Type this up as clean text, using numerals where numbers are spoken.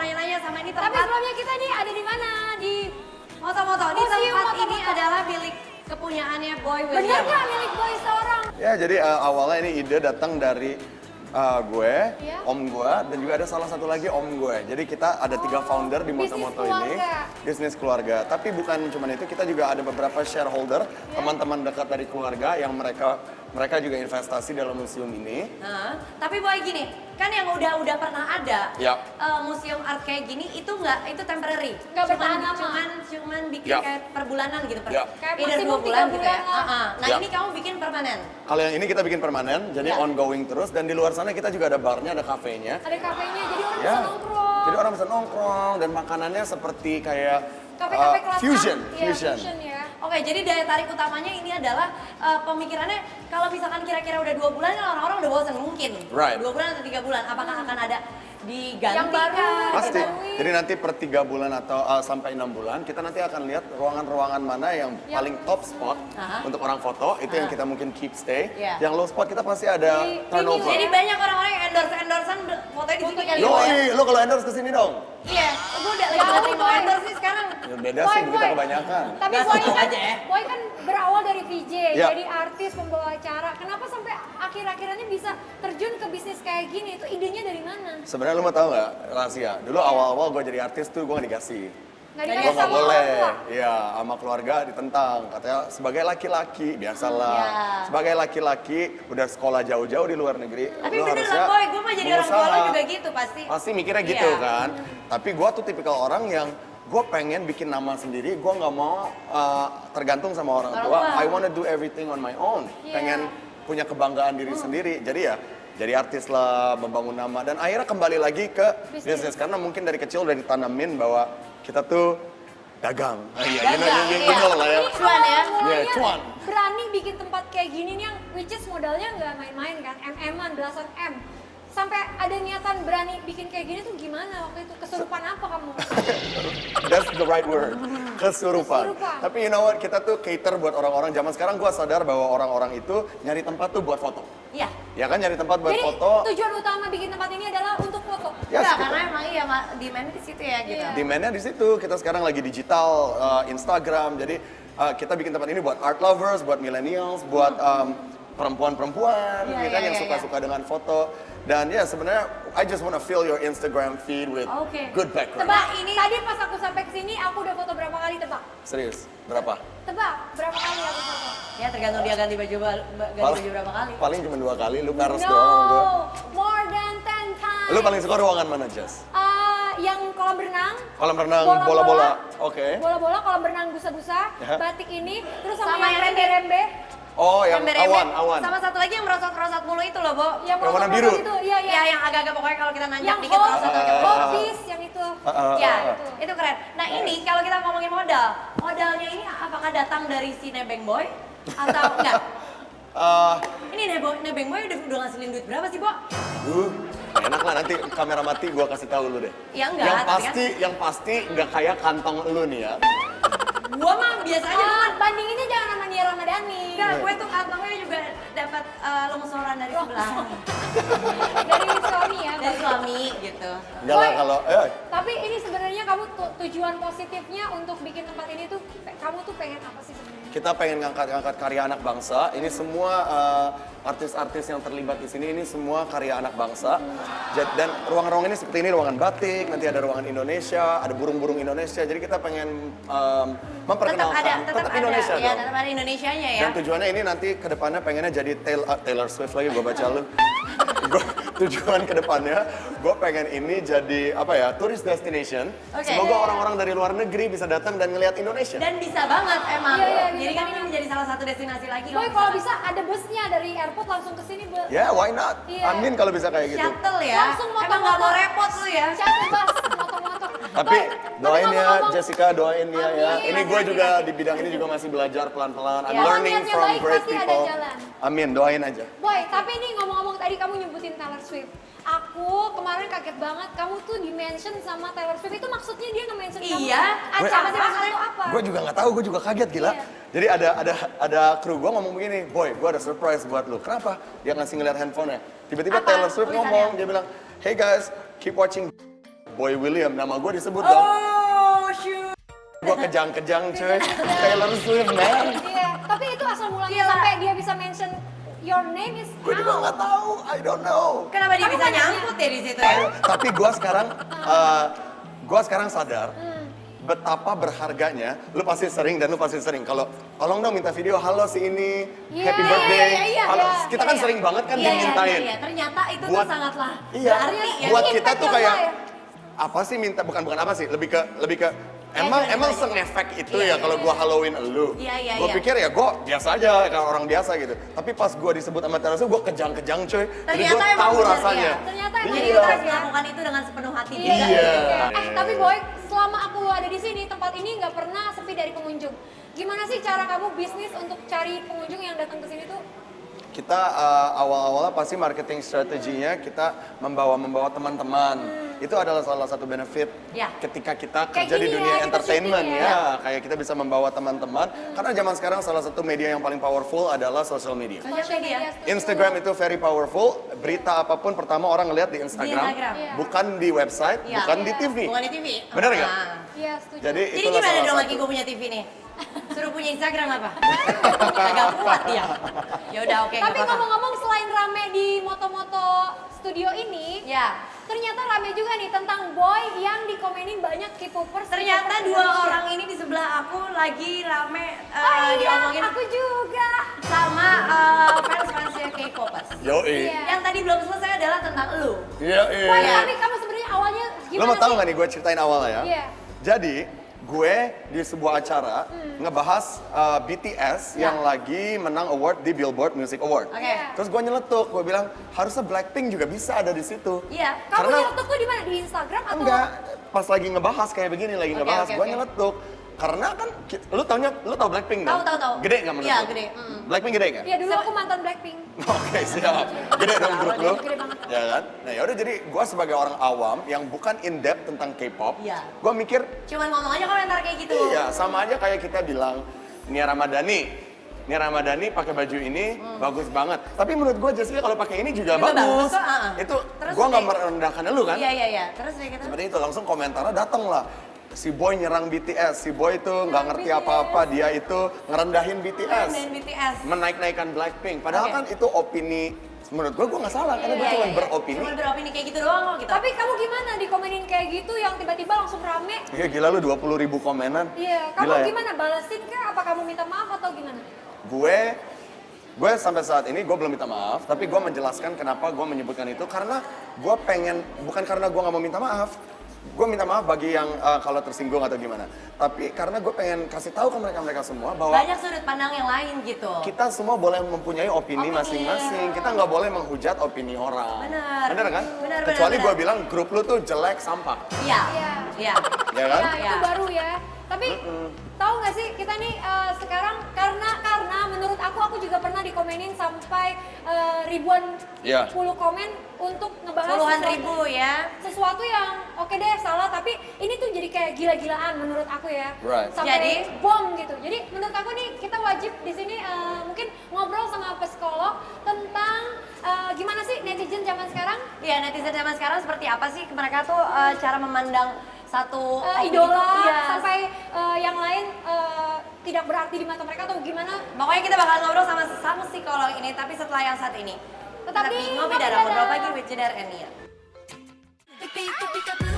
nanya-nanya sama ini tempat. Tapi sebelumnya kita nih ada di mana? Di Moto-moto. Ini Museum tempat Moto-Moto. ini adalah milik kepunyaannya Boy William. bener nggak milik Boy seorang? Ya, jadi awalnya ini ide datang dari gue, Iya. om gue, dan juga ada salah satu lagi om gue. Jadi kita ada 3 founder di bisnis Moto-Moto ini. keluarga. Bisnis keluarga. Tapi bukan cuma itu, kita juga ada beberapa shareholder, teman-teman dekat dari keluarga yang mereka juga investasi dalam museum ini. Nah, tapi Boy gini, kan yang udah pernah ada Ya. museum art kayak gini itu itu temporary. Nggak bertahan lama. Cuman bikin Ya. kayak per bulanan gitu, Ya. Kayak either maksimum 2 bulan 3 gitu ya. bulan lah. Nah, Ya. ini kamu bikin permanen. Kalau yang ini kita bikin permanen, jadi Ya. ongoing terus. Dan di luar sana kita juga ada barnya, ada kafenya. Ada kafenya, jadi orang Ya. bisa nongkrong. Jadi orang bisa nongkrong dan makanannya seperti kayak Kafe-kafe kelas fusion, A. Iya, fusion. fusion ya. Oke, jadi daya tarik utamanya ini adalah pemikirannya kalau misalkan kira-kira udah 2 bulan kan orang-orang udah bosan mungkin. Right. 2 bulan atau 3 bulan, apakah akan ada diganti Yang baru. kah? Pasti. Dibaruin. Jadi nanti per 3 bulan atau sampai 6 bulan kita nanti akan lihat ruangan-ruangan mana yang paling top spot Aha. untuk orang foto. Itu yang kita mungkin keep stay. Iya. Yang low spot kita pasti ada Di- turnover. ini Jadi banyak orang-orang yang endorse-endorsean fotonya di sini kali Yo, ya. lo kalau endorse kesini dong. Iya, gue udah lagi Jauh, banting mau Boy. endorse sih sekarang. Ya beda Boy, sih, kita Boy. kebanyakan. Tapi Nggak Boy satu kan, aja ya. Boy kan berawal dari VJ, Ya. jadi artis, pembawa acara. Kenapa sampai akhir-akhirnya bisa terjun ke bisnis kayak gini? Itu idenya dari mana? Sebenarnya lo mau tahu nggak rahasia? Dulu awal-awal gue jadi artis tuh gue nggak dikasih. Nggak Gue Gue dikasih nggak sama boleh, orang tua? iya sama keluarga ditentang. Katanya sebagai laki-laki biasalah. Ya. Sebagai laki-laki udah sekolah jauh-jauh di luar negeri. Tapi lo bener harusnya lah Boy, gue mah jadi orang tua lo berusaha. juga gitu pasti. Pasti mikirnya gitu Iya. kan. Tapi gue tuh tipikal orang yang gue pengen bikin nama sendiri. Gue nggak mau tergantung sama orang Orang tua. tua. I wanna do everything on my own. Iya. Pengen punya kebanggaan diri sendiri. Jadi ya jadi artis lah, membangun nama. Dan akhirnya kembali lagi ke bisnis. Karena mungkin dari kecil udah ditanamin bahwa kita tuh dagang. Iya, Dagang, you iya. know lah ya. Ini Cuan ya? awal mulanya Iya, cuan. berani bikin tempat kayak gini nih yang which is modalnya nggak main-main kan, MM-an, belasan M. Sampai ada niatan berani bikin kayak gini tuh gimana waktu itu? Kesurupan apa kamu? That's the right word. Kesurupan. Kesurupan. Tapi you know what, kita tuh cater buat orang-orang zaman sekarang. Gua sadar bahwa orang-orang itu nyari tempat tuh buat foto. Iya. Ya kan nyari tempat buat Jadi foto. tujuan utama bikin tempat ini adalah untuk foto. Ya, Enggak, sekitar- karena emang iya demand di situ ya gitu. Iya. Demand-nya di situ. Kita sekarang lagi digital, Instagram. Jadi kita bikin tempat ini buat art lovers, buat millennials, buat perempuan-perempuan, Iya, ya kan iya, yang iya, suka-suka dengan foto. Dan ya sebenarnya I just wanna fill your Instagram feed with Oke. good background. Tebak ini. Tadi pas aku sampai ke sini aku udah foto berapa kali tebak? Serius, berapa? Tebak berapa kali aku foto? Ya tergantung dia ganti baju berapa kali. Paling cuma 2 kali, lu harus No, doang sama gua. more than 10 times. Lu paling suka ruangan mana, Jess? Yang kolam renang. Kolam renang, bola-bola. Oke. Bola-bola, kolam renang busa-busa, Ya. batik ini, terus Sama sama yang yang rembe-rembe. Oh, yang Rembe-rembe. awan. Sama satu lagi yang merosot-merosot mulu itu loh, Bo. Yang Yang warna merosot-merosot biru? Itu, iya, iya. Ya, yang agak-agak pokoknya kalau kita nanjak Yang dikit merosot agak. hopis, yang itu. Ya, ah. itu keren. Nah ini kalau kita ngomongin modal, modalnya ini apakah datang dari si Nebeng Boy atau enggak? Ini Nebeng Boy udah ngasilin duit berapa sih, Bo? Enak lah nanti kamera mati gua kasih tahu lu deh. Ya enggak, Yang tapi pasti, yang pasti nggak kayak kantong lu nih ya. Gua mah biasa aja, Bo. Bandinginnya jangan sama Nia Ramadhani. Enggak, gue tuh kantongnya juga dapat longsoran dari sebelah. Dari suami ya. Dari suami gitu. Enggak lah Boy. kalau, Tapi ini sebenarnya kamu tujuan positifnya untuk bikin tempat ini tuh, kamu tuh pengen apa sih sebenarnya? kita pengen ngangkat karya anak bangsa. Ini semua artis-artis yang terlibat di sini ini semua karya anak bangsa. Dan ruang-ruang ini seperti ini ruangan batik, nanti ada ruangan Indonesia, ada burung-burung Indonesia. Jadi kita pengen memperkenalkan tetap Indonesia ada, ya, dong. tetap ada Indonesianya ya. Dan tujuannya ini nanti ke depannya pengennya jadi Taylor Swift lagi gue baca lu. Tujuan ke depannya gue pengen ini jadi apa ya, tourist destination. Oke. Semoga orang-orang dari luar negeri bisa datang dan ngelihat Indonesia. Dan bisa banget emang. Iya, iya, bisa Jadi kan ini banget. menjadi salah satu destinasi lagi. Boy, kalau bisa ada busnya dari airport langsung ke sini, Bu. Ya, why not? Iya. Amin kalau bisa kayak gitu. Shuttle ya. Langsung Emang nggak mau moto-moto. repot lu ya. Shuttle bus, moto-moto. Tapi Boy, doain ya ngomong-ngomong, Jessica, doain ya ya. Amin. Ini gue juga di bidang ini juga masih belajar pelan-pelan. I'm Ya. learning Niatnya from baik, great pasti ada people. jalan. Amin, doain aja. Boy, tapi ini ngomong-ngomong tadi kamu nyebutin Taylor Swift. Aku kemarin kaget banget, kamu tuh di-mention sama Taylor Swift. Itu maksudnya dia nge-mention kamu? Iya. Acara Gue- atau apa? Gue juga nggak tahu, gue juga kaget gila. Iya. Jadi ada kru gue ngomong begini, boy, gue ada surprise buat lu. Kenapa? Dia ngasih ngeliat handphonenya. Tiba-tiba Apa Taylor Swift tulisannya? ngomong, dia bilang, hey guys, keep watching. Boy William, nama gue disebut dong. Oh, shoot. Gue kejang-kejang cuy, Taylor Swift man. Iya, tapi itu asal mulanya Gila. sampai dia bisa mention your name is Gue juga nggak tahu, I don't know. Kenapa dia Kamu bisa kan nanya. nyangkut ya di situ ya? Tapi gue sekarang sadar betapa berharganya. Lu pasti sering dan lu pasti sering. Kalau tolong dong minta video, halo si ini, Iya, happy birthday. iya, Halo. iya, Kita kan iya. sering banget kan Iya, dimintain. iya. Ternyata itu tuh Buat- sangatlah Iya, berarti ya. buat Ini kita impact tuh yang kayak lo ya. apa sih minta, bukan apa sih, lebih ke emang sengefek itu Iya, ya kalau iya, gua Halloween elu. Iya, iya, Gua iya. pikir ya gua biasa aja kayak orang biasa gitu. Tapi pas gua disebut sama Taylor Swift, gua kejang-kejang coy. Jadi Ternyata gua emang tahu bener, rasanya. iya. Ternyata emang Jadi Iya. kita harus melakukan itu dengan sepenuh hati juga. Iya. Tapi Boy, selama aku ada di sini, tempat ini nggak pernah sepi dari pengunjung. Gimana sih cara kamu bisnis untuk cari pengunjung yang datang ke sini tuh? Kita awal-awalnya pasti marketing strateginya kita membawa teman-teman. Itu adalah salah satu benefit Ya. ketika kita Kayak kerja di gini dunia ya, kita entertainment syuting ya. Kayak kita bisa membawa teman-teman. Karena zaman sekarang salah satu media yang paling powerful adalah social media. Social media. setuju. Instagram itu very powerful. Berita apapun pertama orang ngeliat di Instagram, Instagram. Iya. bukan di website, Iya. bukan di Iya. TV. Bukan di TV. Bener nggak? Ah. Iya, setuju. Jadi Jadi itulah gimana salah dong satu. lagi gue punya TV nih? Suruh punya Instagram apa? Agak kuat ya. Ya udah oke, nggak Tapi apa-apa. ngomong-ngomong selain rame di moto-moto studio ini, Ya, ternyata rame juga nih tentang Boy yang dikomenin banyak K-popers. ternyata K-popers dua Indonesia. orang ini di sebelah aku lagi rame Oh iya, diomongin aku juga. sama fans-fansnya K-popers. Yoi. Iya. Yang tadi belum selesai adalah tentang lu. Iya, Wah, iya. tapi kamu sebenarnya awalnya gimana Lo mau tahu sih? nggak nih gue ceritain awalnya ya? Iya. Jadi gue di sebuah acara ngebahas BTS Ya. yang lagi menang award di Billboard Music Award. Oke. Iya. Terus gue nyeletuk, gue bilang harusnya Blackpink juga bisa ada di situ. Iya. Kamu Karena- nyeletuk tuh di mana? Di Instagram atau? Enggak, pas lagi ngebahas kayak begini, lagi Oke, ngebahas, oke, gue oke. nyeletuk. Karena kan, lu tau Blackpink Tahu, dong? tahu. Gede nggak menurut Iya, lu? gede. Blackpink gede nggak? Ya dulu aku mantan Blackpink. Oke, siap. Gede dong grup lu. Gede banget. Ya kan? Nah yaudah, jadi gue sebagai orang awam yang bukan in depth tentang K-pop, Iya. gue mikir, Cuman ngomong aja komentar kayak gitu. iya sama aja kayak kita bilang Nia Ramadhani pakai baju ini bagus banget. Tapi menurut gue Jessica kalau pakai ini juga Juga bagus. bagus kok, Itu Terus gue nggak kayak- merendahkan lu kan? Iya. Terus kayak gitu. Seperti itu langsung komentarnya datang lah. Si Boy nyerang BTS, si Boy itu nggak ngerti BTS. apa-apa, dia itu ngerendahin BTS, Dan BTS. menaik-naikan Blackpink. Padahal Oke. kan itu opini, menurut gue nggak salah karena gue Iya, cuma iya. beropini. Cuma beropini kayak gitu doang kok gitu. Tapi kamu gimana dikomenin kayak gitu yang tiba-tiba langsung rame? Iya gila lu 20.000 komenan. Iya, kamu Gila ya? gimana balesin kah? Apa kamu minta maaf atau gimana? Gue sampai saat ini gue belum minta maaf, tapi gue menjelaskan kenapa gue menyebutkan itu karena gue pengen, bukan karena gue nggak mau minta maaf, gue minta maaf bagi yang kalau tersinggung atau gimana, tapi karena gue pengen kasih tahu ke mereka semua bahwa Banyak sudut pandang yang lain gitu. kita semua boleh mempunyai opini Opini. masing-masing, kita nggak boleh menghujat opini orang. Benar. Bener kan? Benar, Kecuali benar. gue bilang grup lu tuh jelek sampah, Iya. Iya. Iya. ya kan? Ya, itu Iya. baru ya. Tapi tahu nggak sih kita nih sekarang karena menurut aku juga pernah dikomenin sampai ribuan Iya. puluh komen untuk ngebahas Puluhan sesuatu- ribu ya. sesuatu yang oke deh salah, tapi ini tuh jadi kayak gila-gilaan menurut aku ya. Right. Sampai Jadi? bom gitu. Jadi menurut aku nih kita wajib di sini mungkin ngobrol sama psikolog tentang gimana sih netizen zaman sekarang. Iya, netizen zaman sekarang seperti apa sih mereka tuh cara memandang satu opini Idola itu? Iya. sampai yang lain tidak berarti di mata mereka atau gimana. Pokoknya kita bakal ngobrol sama psikolog ini, tapi setelah yang saat ini. Tetap Tetap di di Ngopi Ngopi Darah, Darah. ngobrol pagi with Jedar and Nia. Pick up, pick up,